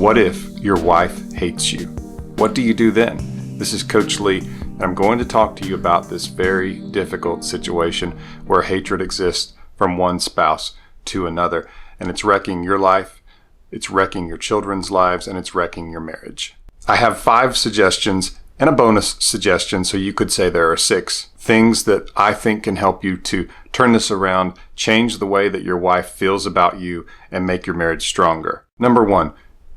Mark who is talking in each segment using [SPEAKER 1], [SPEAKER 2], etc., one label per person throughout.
[SPEAKER 1] What if your wife hates you? What do you do then? This is Coach Lee, and I'm going to talk to you about this very difficult situation where hatred exists from one spouse to another, and it's wrecking your life, it's wrecking your children's lives, and it's wrecking your marriage. I have 5 suggestions and a bonus suggestion, so you could say there are 6 things that I think can help you to turn this around, change the way that your wife feels about you, and make your marriage stronger. Number 1,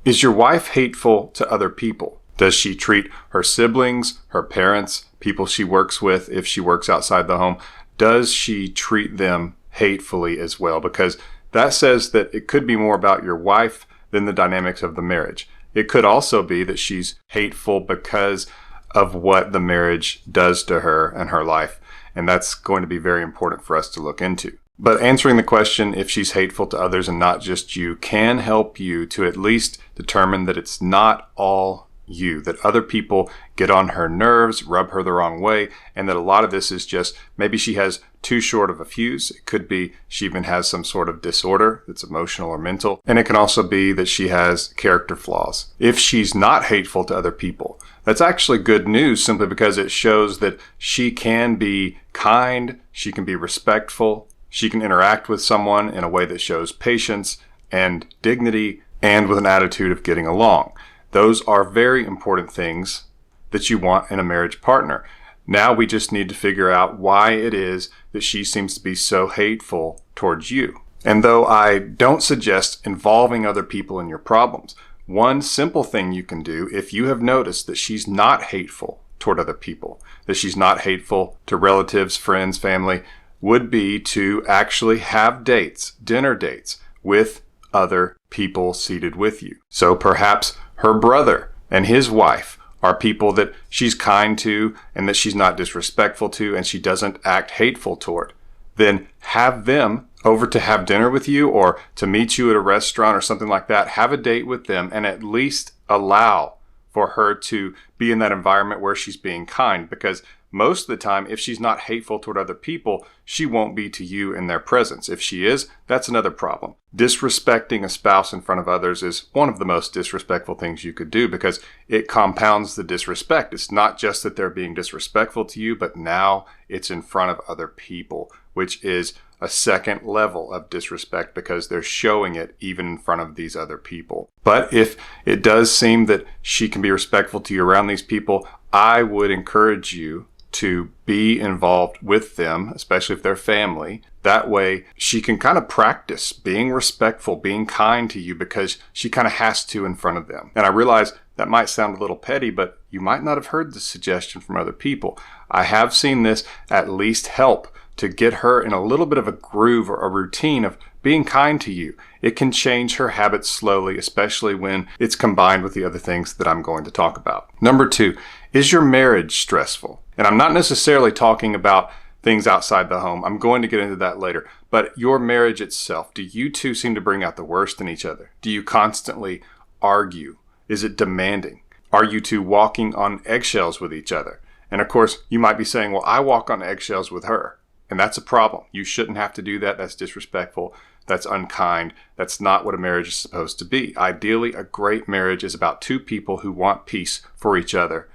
[SPEAKER 1] is your wife hateful to other people? Does she treat her siblings, her parents, people she works with if she works outside the home? Does she treat them hatefully as well? Because that says that it could be more about your wife than the dynamics of the marriage. It could also be that she's hateful because of what the marriage does to her and her life. And that's going to be very important for us to look into. But answering the question if she's hateful to others and not just you can help you to at least determine that it's not all you, that other people get on her nerves, rub her the wrong way, and that a lot of this is just maybe she has too short of a fuse. It could be she even has some sort of disorder that's emotional or mental. And it can also be that she has character flaws. If she's not hateful to other people, that's actually good news simply because it shows that she can be kind, she can be respectful, she can interact with someone in a way that shows patience and dignity and with an attitude of getting along. Those are very important things that you want in a marriage partner. Now we just need to figure out why it is that she seems to be so hateful towards you. And though I don't suggest involving other people in your problems, one simple thing you can do if you have noticed that she's not hateful toward other people, that she's not hateful to relatives, friends, family, would be to actually have dates, dinner dates, with other people seated with you. So perhaps her brother and his wife are people that she's kind to and that she's not disrespectful to and she doesn't act hateful toward. Then have them over to have dinner with you or to meet you at a restaurant or something like that. Have a date with them and at least allow for her to be in that environment where she's being kind, because most of the time, if she's not hateful toward other people, she won't be to you in their presence. If she is, that's another problem. Disrespecting a spouse in front of others is one of the most disrespectful things you could do because it compounds the disrespect. It's not just that they're being disrespectful to you, but now it's in front of other people, which is a second level of disrespect because they're showing it even in front of these other people. But if it does seem that she can be respectful to you around these people, I would encourage you to be involved with them, especially if they're family. That way she can kind of practice being respectful, being kind to you because she kind of has to in front of them. And I realize that might sound a little petty, but you might not have heard this suggestion from other people. I have seen this at least help to get her in a little bit of a groove or a routine of being kind to you. It can change her habits slowly, especially when it's combined with the other things that I'm going to talk about. Number 2, is your marriage stressful? And I'm not necessarily talking about things outside the home. I'm going to get into that later. But your marriage itself, do you two seem to bring out the worst in each other? Do you constantly argue? Is it demanding? Are you two walking on eggshells with each other? And of course, you might be saying, well, I walk on eggshells with her. And that's a problem. You shouldn't have to do that. That's disrespectful. That's unkind. That's not what a marriage is supposed to be. Ideally, a great marriage is about 2 people who want peace for each other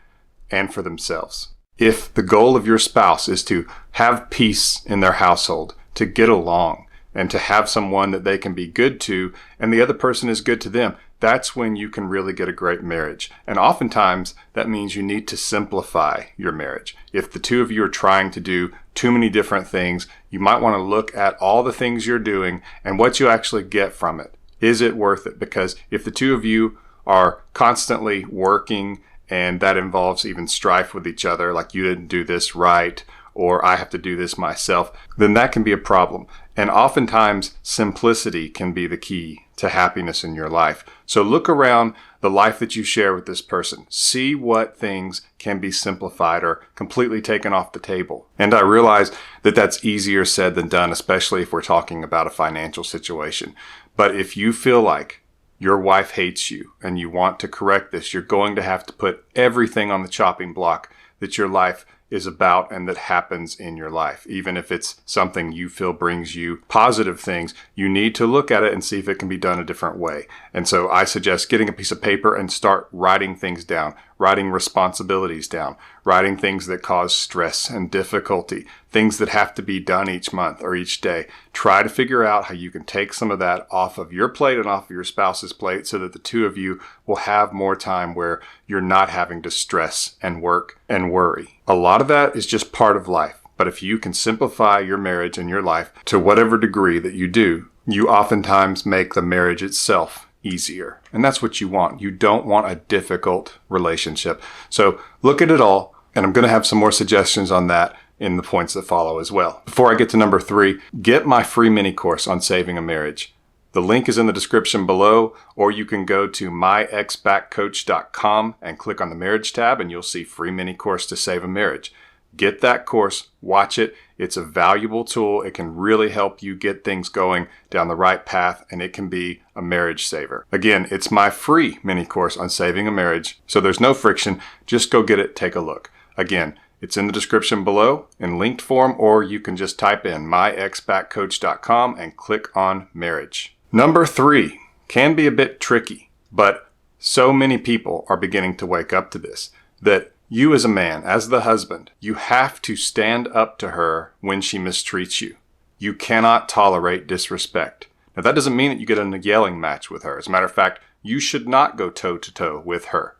[SPEAKER 1] and for themselves. If the goal of your spouse is to have peace in their household, to get along, and to have someone that they can be good to, and the other person is good to them, that's when you can really get a great marriage. And oftentimes, that means you need to simplify your marriage. If the 2 of you are trying to do too many different things, you might want to look at all the things you're doing and what you actually get from it. Is it worth it? Because if the 2 of you are constantly working and that involves even strife with each other, like you didn't do this right, or I have to do this myself, then that can be a problem. And oftentimes, simplicity can be the key to happiness in your life. So look around the life that you share with this person. See what things can be simplified or completely taken off the table. And I realize that that's easier said than done, especially if we're talking about a financial situation. But if you feel like your wife hates you and you want to correct this, you're going to have to put everything on the chopping block that your life is about and that happens in your life. Even if it's something you feel brings you positive things, you need to look at it and see if it can be done a different way. And so I suggest getting a piece of paper and start writing things down, writing responsibilities down, writing things that cause stress and difficulty, things that have to be done each month or each day. Try to figure out how you can take some of that off of your plate and off of your spouse's plate so that the two of you will have more time where you're not having to stress and work and worry. A lot of that is just part of life. But if you can simplify your marriage and your life to whatever degree that you do, you oftentimes make the marriage itself easier. And that's what you want. You don't want a difficult relationship. So look at it all. And I'm going to have some more suggestions on that in the points that follow as well. Before I get to number 3, get my free mini course on saving a marriage. The link is in the description below, or you can go to myexbackcoach.com and click on the marriage tab and you'll see free mini course to save a marriage. Get that course, watch it. It's a valuable tool. It can really help you get things going down the right path, and it can be a marriage saver. Again, it's my free mini course on saving a marriage, so there's no friction. Just go get it, take a look. Again, it's in the description below in linked form, or you can just type in myexbackcoach.com and click on marriage. Number 3 can be a bit tricky, but so many people are beginning to wake up to this, that you as a man, as the husband, you have to stand up to her when she mistreats you. You cannot tolerate disrespect. Now, that doesn't mean that you get in a yelling match with her. As a matter of fact, you should not go toe-to-toe with her.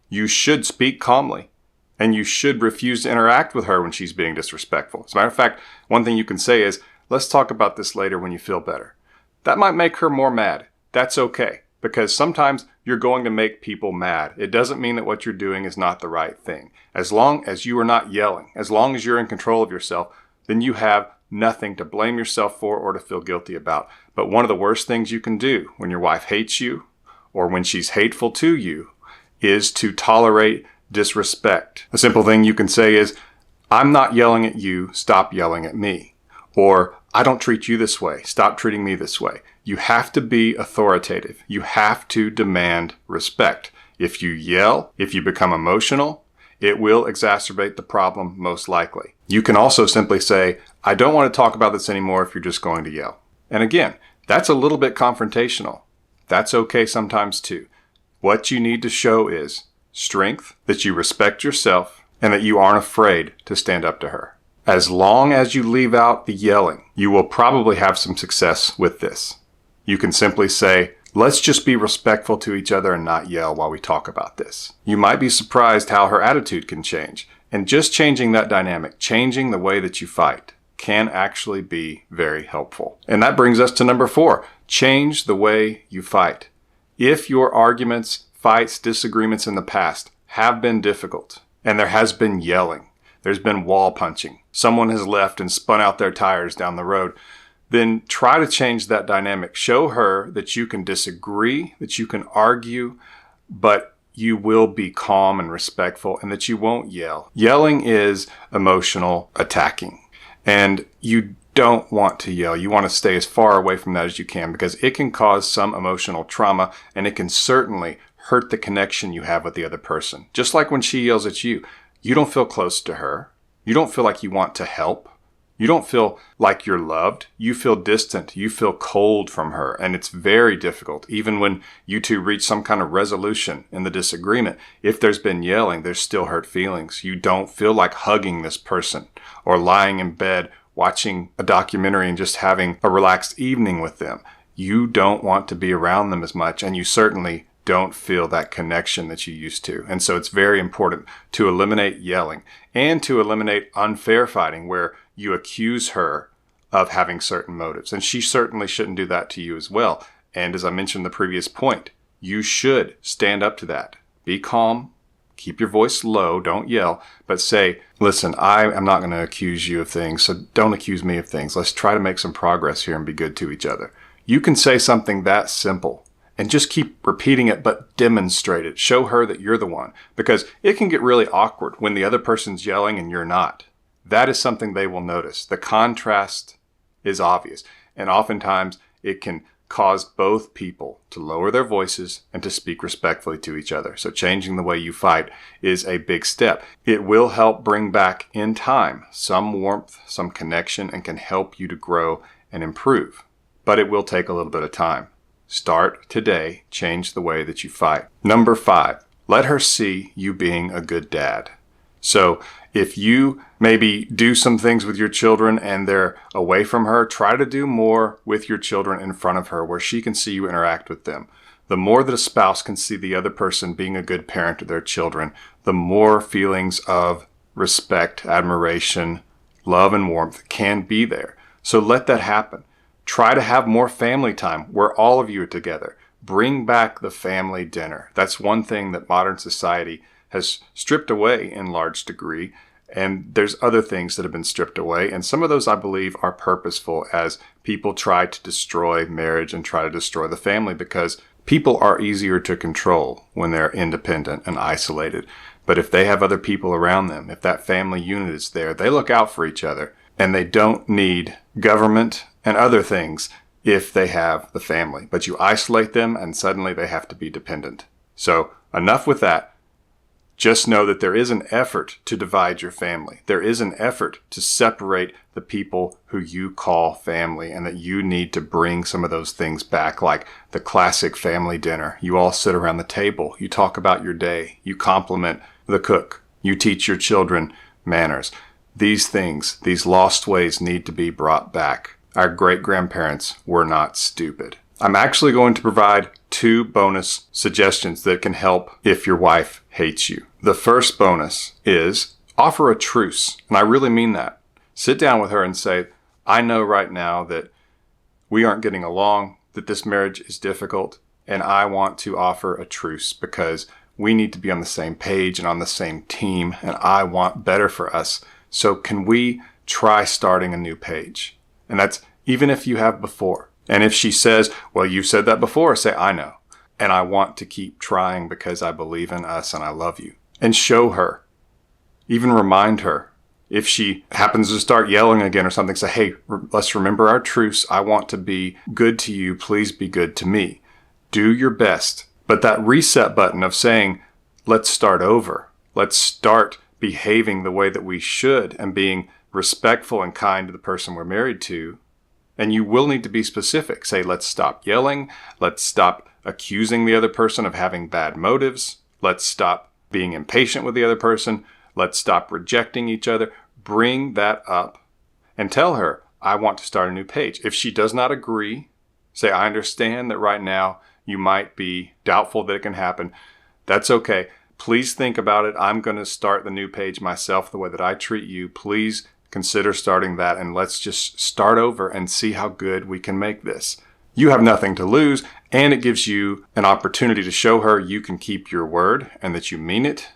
[SPEAKER 1] You should speak calmly, and you should refuse to interact with her when she's being disrespectful. As a matter of fact, one thing you can say is, let's talk about this later when you feel better. That might make her more mad. That's okay, because sometimes you're going to make people mad. It doesn't mean that what you're doing is not the right thing. As long as you are not yelling, as long as you're in control of yourself, then you have nothing to blame yourself for or to feel guilty about. But one of the worst things you can do when your wife hates you or when she's hateful to you is to tolerate disrespect. A simple thing you can say is, I'm not yelling at you, stop yelling at me. Or, I don't treat you this way, stop treating me this way. You have to be authoritative. You have to demand respect. If you yell, if you become emotional, it will exacerbate the problem most likely. You can also simply say, I don't want to talk about this anymore if you're just going to yell. And again, that's a little bit confrontational. That's okay sometimes too. What you need to show is strength, that you respect yourself, and that you aren't afraid to stand up to her. As long as you leave out the yelling, you will probably have some success with this. You can simply say, let's just be respectful to each other and not yell while we talk about this. You might be surprised how her attitude can change. And just changing that dynamic, changing the way that you fight, can actually be very helpful. And that brings us to number 4. Change the way you fight. If your arguments, fights, disagreements in the past have been difficult, and there has been yelling, there's been wall punching, someone has left and spun out their tires down the road, then try to change that dynamic. Show her that you can disagree, that you can argue, but you will be calm and respectful and that you won't yell. Yelling is emotional attacking, and you don't want to yell. You want to stay as far away from that as you can because it can cause some emotional trauma, and it can certainly hurt the connection you have with the other person. Just like when she yells at you, you don't feel close to her. You don't feel like you want to help. You don't feel like you're loved. You feel distant. You feel cold from her. And it's very difficult. Even when you two reach some kind of resolution in the disagreement, if there's been yelling, there's still hurt feelings. You don't feel like hugging this person or lying in bed watching a documentary and just having a relaxed evening with them. You don't want to be around them as much, and you certainly don't feel that connection that you used to. And so it's very important to eliminate yelling and to eliminate unfair fighting where you accuse her of having certain motives. And she certainly shouldn't do that to you as well. And as I mentioned in the previous point, you should stand up to that. Be calm, keep your voice low, don't yell, but say, listen, I am not going to accuse you of things, so don't accuse me of things. Let's try to make some progress here and be good to each other. You can say something that simple and just keep repeating it, but demonstrate it. Show her that you're the one, because it can get really awkward when the other person's yelling and you're not. That is something they will notice. The contrast is obvious, and oftentimes it can cause both people to lower their voices and to speak respectfully to each other. So changing the way you fight is a big step. It will help bring back in time some warmth, some connection, and can help you to grow and improve. But it will take a little bit of time. Start today. Change the way that you fight. Number 5, let her see you being a good dad. So if you maybe do some things with your children and they're away from her, try to do more with your children in front of her where she can see you interact with them. The more that a spouse can see the other person being a good parent to their children, the more feelings of respect, admiration, love, and warmth can be there. So let that happen. Try to have more family time where all of you are together. Bring back the family dinner. That's one thing that modern society has stripped away in large degree. And there's other things that have been stripped away. And some of those, I believe, are purposeful as people try to destroy marriage and try to destroy the family, because people are easier to control when they're independent and isolated. But if they have other people around them, if that family unit is there, they look out for each other, and they don't need government and other things if they have the family. But you isolate them and suddenly they have to be dependent. So enough with that. Just know that there is an effort to divide your family. There is an effort to separate the people who you call family, and that you need to bring some of those things back, like the classic family dinner. You all sit around the table. You talk about your day. You compliment the cook. You teach your children manners. These things, these lost ways, need to be brought back. Our great-grandparents were not stupid. I'm actually going to provide 2 bonus suggestions that can help if your wife hates you. The first bonus is offer a truce. And I really mean that. Sit down with her and say, I know right now that we aren't getting along, that this marriage is difficult, and I want to offer a truce because we need to be on the same page and on the same team, and I want better for us. So can we try starting a new page? And that's even if you have before. And if she says, well, you said that before, say, I know. And I want to keep trying because I believe in us and I love you. And show her. Even remind her. If she happens to start yelling again or something, say, hey, let's remember our truce. I want to be good to you. Please be good to me. Do your best. But that reset button of saying, let's start over. Let's start behaving the way that we should and being respectful and kind to the person we're married to. And you will need to be specific. Say, let's stop yelling. Let's stop accusing the other person of having bad motives. Let's stop being impatient with the other person. Let's stop rejecting each other. Bring that up and tell her, I want to start a new page. If she does not agree, say, I understand that right now you might be doubtful that it can happen. That's okay. Please think about it. I'm going to start the new page myself the way that I treat you. Please consider starting that, and let's just start over and see how good we can make this. You have nothing to lose, and it gives you an opportunity to show her you can keep your word and that you mean it.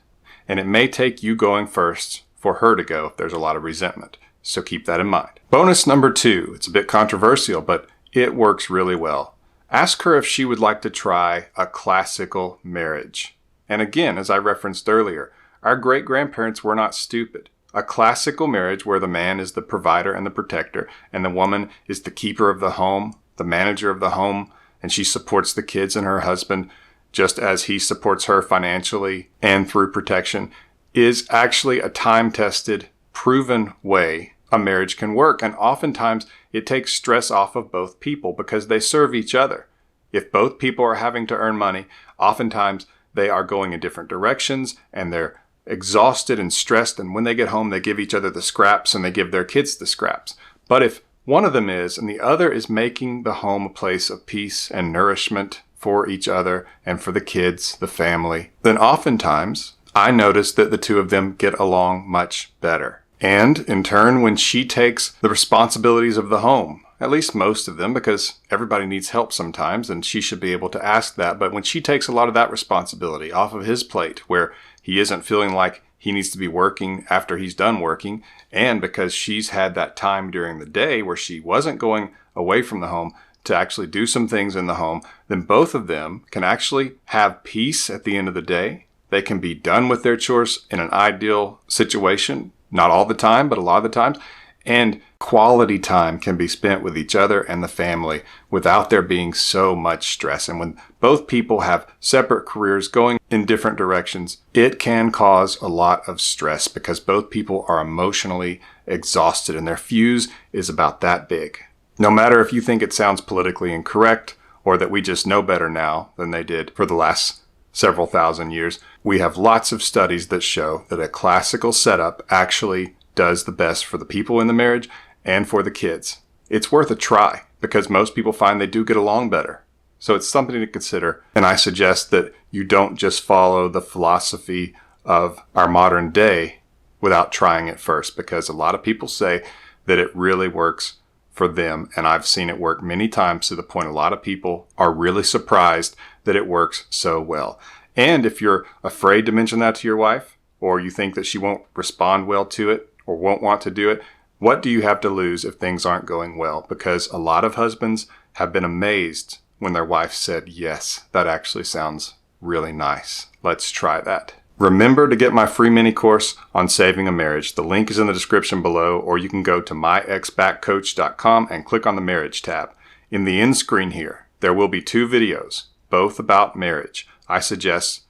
[SPEAKER 1] And it may take you going first for her to go if there's a lot of resentment. So keep that in mind. Bonus number 2. It's a bit controversial, but it works really well. Ask her if she would like to try a classical marriage. And again, as I referenced earlier, our great-grandparents were not stupid. A classical marriage where the man is the provider and the protector, and the woman is the keeper of the home, the manager of the home, and she supports the kids and her husband just as he supports her financially and through protection, is actually a time-tested, proven way a marriage can work. And oftentimes it takes stress off of both people because they serve each other. If both people are having to earn money, oftentimes they are going in different directions and they're exhausted and stressed, and when they get home, they give each other the scraps and they give their kids the scraps. But if one of them is, and the other is making the home a place of peace and nourishment for each other and for the kids, the family, then oftentimes I notice that the two of them get along much better. And in turn, when she takes the responsibilities of the home, at least most of them, because everybody needs help sometimes, and she should be able to ask that. But when she takes a lot of that responsibility off of his plate, where he isn't feeling like he needs to be working after he's done working, and because she's had that time during the day where she wasn't going away from the home to actually do some things in the home, then both of them can actually have peace at the end of the day. They can be done with their chores in an ideal situation, not all the time, but a lot of the times. And quality time can be spent with each other and the family without there being so much stress. And when both people have separate careers going in different directions, it can cause a lot of stress because both people are emotionally exhausted and their fuse is about that big. No matter if you think it sounds politically incorrect or that we just know better now than they did for the last several thousand years, we have lots of studies that show that a classical setup actually does the best for the people in the marriage and for the kids. It's worth a try because most people find they do get along better. So it's something to consider. And I suggest that you don't just follow the philosophy of our modern day without trying it first, because a lot of people say that it really works for them. And I've seen it work many times to the point a lot of people are really surprised that it works so well. And if you're afraid to mention that to your wife, or you think that she won't respond well to it or won't want to do it, what do you have to lose if things aren't going well? Because a lot of husbands have been amazed when their wife said, yes, that actually sounds really nice. Let's try that. Remember to get my free mini course on saving a marriage. The link is in the description below, or you can go to myexbackcoach.com and click on the marriage tab. In the end screen here, there will be 2 videos, both about marriage. I suggest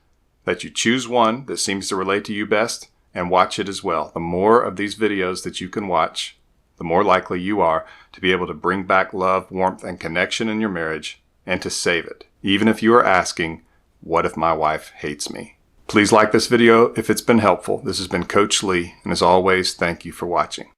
[SPEAKER 1] that you choose one that seems to relate to you best and watch it as well. The more of these videos that you can watch, the more likely you are to be able to bring back love, warmth, and connection in your marriage and to save it. Even if you are asking, what if my wife hates me? Please like this video if it's been helpful. This has been Coach Lee, and as always, thank you for watching.